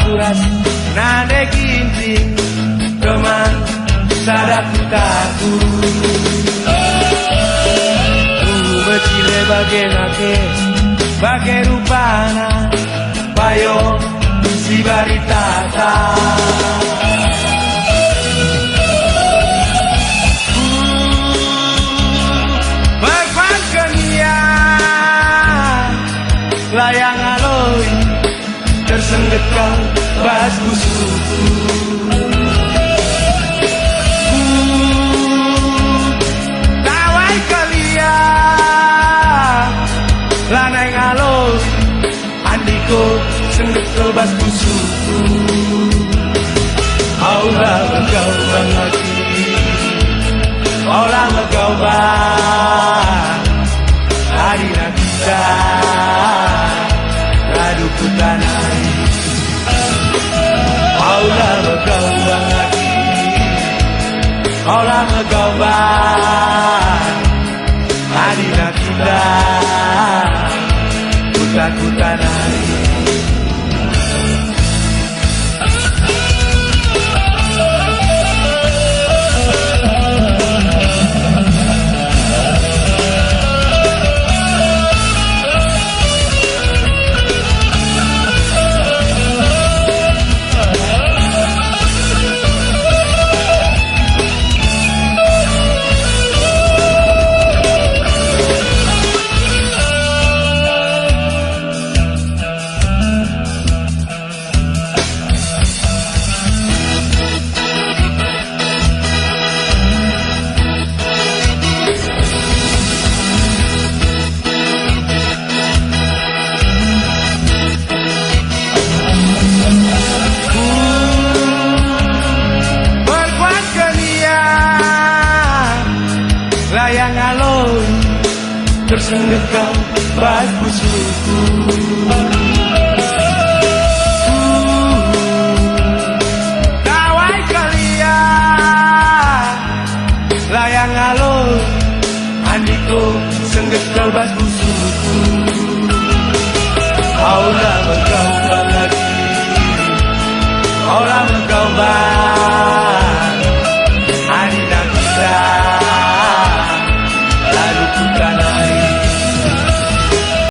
kuras nane ginting teman sadaku taku becile bagai rupana bayo si baritata layang aloi tersengget kau bas busuku tawai kalia lanai aloi andiko sengget kau bas busuku aulah megau bang lagi aulah megau bang adina kita ku tanai aulah megau bang lagi aulah megau bang adina kita ku tanai layang aloi tersengget kau bas busuku